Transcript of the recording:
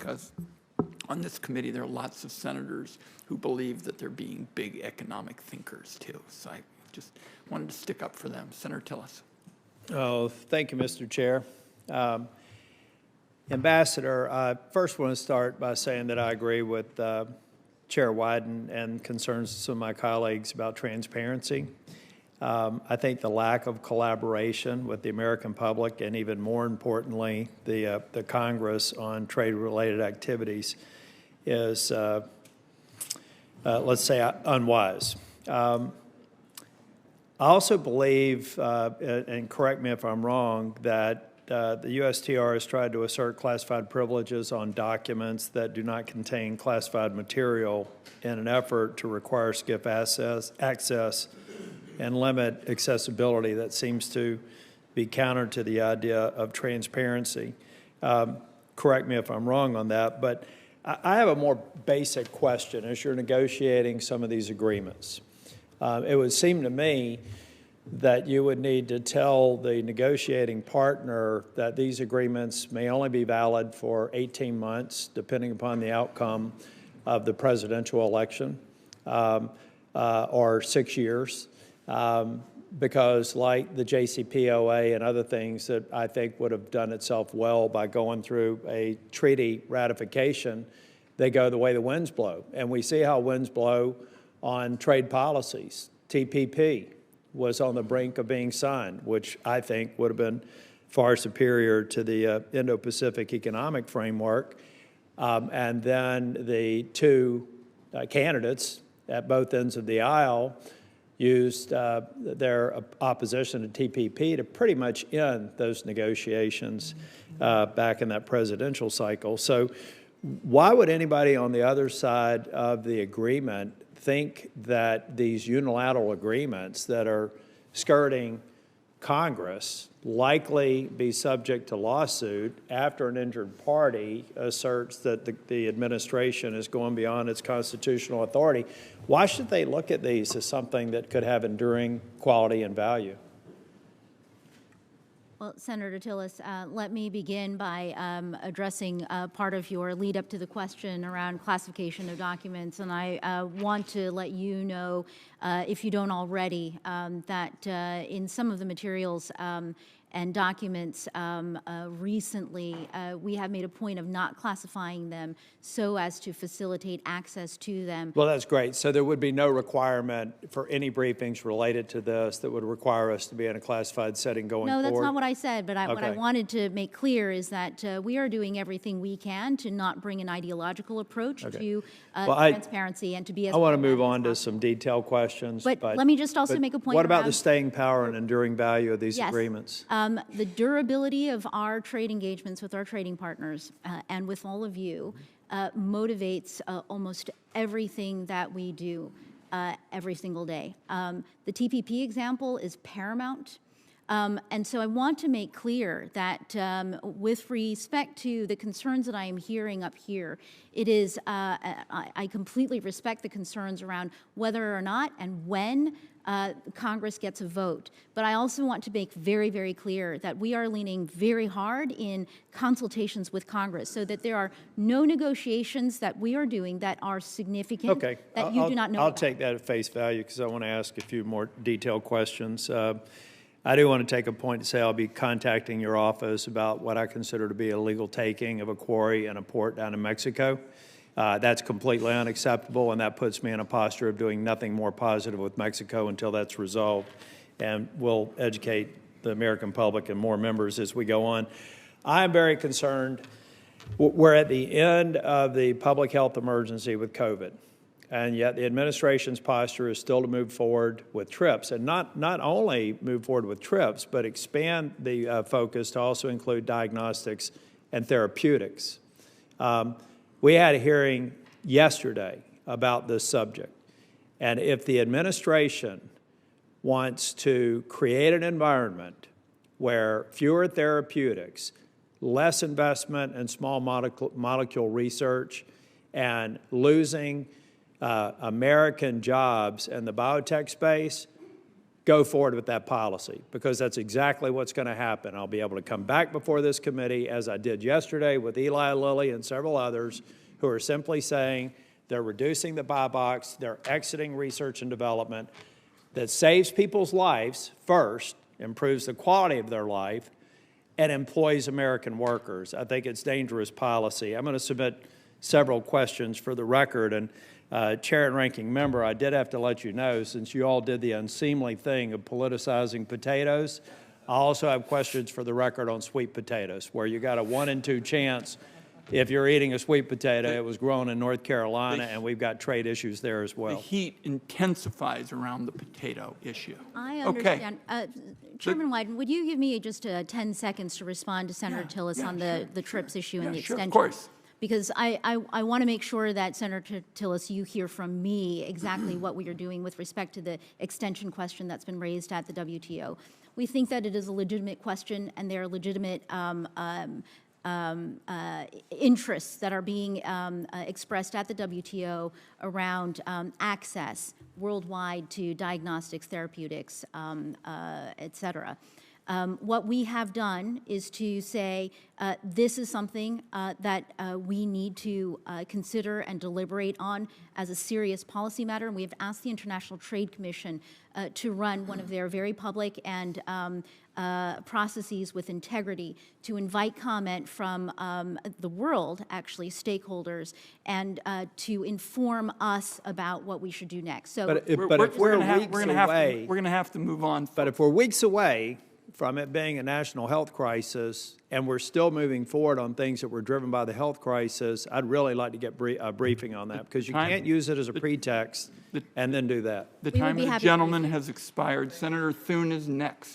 because on this committee there are lots of senators who believe that they're being big economic thinkers too. So I just wanted to stick up for them. Senator Tillis. Oh, thank you, Mr. Chair. Ambassador, I first want to start by saying that I agree with Chair Wyden and concerns of some of my colleagues about transparency. I think the lack of collaboration with the American public and even more importantly, the Congress on trade-related activities is, let's say, unwise. I also believe, and correct me if I'm wrong, that the USTR has tried to assert classified privileges on documents that do not contain classified material in an effort to require SCIF access and limit accessibility. That seems to be counter to the idea of transparency. Correct me if I'm wrong on that, but I have a more basic question as you're negotiating some of these agreements. It would seem to me that you would need to tell the negotiating partner that these agreements may only be valid for 18 months, depending upon the outcome of the presidential election, or 6 years, because like the JCPOA and other things that I think would have done itself well by going through a treaty ratification, they go the way the winds blow. And we see how winds blow on trade policies. TPP was on the brink of being signed, which I think would have been far superior to the Indo-Pacific Economic Framework. And then the two candidates at both ends of the aisle used their opposition to TPP to pretty much end those negotiations back in that presidential cycle. So why would anybody on the other side of the agreement think that these unilateral agreements that are skirting Congress likely be subject to lawsuit after an injured party asserts that the administration is going beyond its constitutional authority? Why should they look at these as something that could have enduring quality and value? Well, Senator Tillis, let me begin by addressing part of your lead up to the question around classification of documents. And I want to let you know, if you don't already, that in some of the materials and documents recently, we have made a point of not classifying them so as to facilitate access to them. Well, that's great. So there would be no requirement for any briefings related to this that would require us to be in a classified setting going forward? No, that's not what I said, but what I wanted to make clear is that we are doing everything we can to not bring an ideological approach to transparency and to be as— I want to move on to some detailed questions. But let me just also make a point. What about the staying power and enduring value of these agreements? The durability of our trade engagements with our trading partners and with all of you motivates almost everything that we do every single day. The TPP example is paramount. And so I want to make clear that with respect to the concerns that I am hearing up here, it is, I completely respect the concerns around whether or not and when Congress gets a vote. But I also want to make very, very clear that we are leaning very hard in consultations with Congress so that there are no negotiations that we are doing that are significant that you do not know about. I'll take that at face value because I want to ask a few more detailed questions. I do want to take a point to say I'll be contacting your office about what I consider to be a illegal taking of a quarry and a port down in Mexico. That's completely unacceptable, and that puts me in a posture of doing nothing more positive with Mexico until that's resolved. And we'll educate the American public and more members as we go on. I'm very concerned. We're at the end of the public health emergency with COVID. And yet the administration's posture is still to move forward with TRIPS, and not only move forward with TRIPS, but expand the focus to also include diagnostics and therapeutics. We had a hearing yesterday about this subject, and if the administration wants to create an environment where fewer therapeutics, less investment in small molecule research, and losing American jobs in the biotech space, go forward with that policy, because that's exactly what's going to happen. I'll be able to come back before this committee, as I did yesterday with Eli Lilly and several others, who are simply saying they're reducing the buy box, they're exiting research and development that saves people's lives first, improves the quality of their life, and employs American workers. I think it's dangerous policy. I'm going to submit several questions for the record, and Chair and Ranking Member, I did have to let you know, since you all did the unseemly thing of politicizing potatoes, I also have questions for the record on sweet potatoes, where you got a 1 in 2 chance if you're eating a sweet potato. It was grown in North Carolina, and we've got trade issues there as well. The heat intensifies around the potato issue. I understand. Chairman Wyden, would you give me just 10 seconds to respond to Senator Tillis on the TRIPS issue and the extension? Of course. Because I want to make sure that, Senator Tillis, you hear from me exactly what we are doing with respect to the extension question that's been raised at the WTO. We think that it is a legitimate question, and there are legitimate interests that are being expressed at the WTO around access worldwide to diagnostics, therapeutics, et cetera. What we have done is to say this is something that we need to consider and deliberate on as a serious policy matter, and we have asked the International Trade Commission to run one of their very public and processes with integrity to invite comment from the world, actually, stakeholders, and to inform us about what we should do next. So, But if we're weeks away, we're going to have to move on. but if we're weeks away from it being a national health crisis, and we're still moving forward on things that were driven by the health crisis, I'd really like to get a briefing on that, because you can't use it as a pretext and then do that. The time of the gentleman has expired. Senator Thune is next.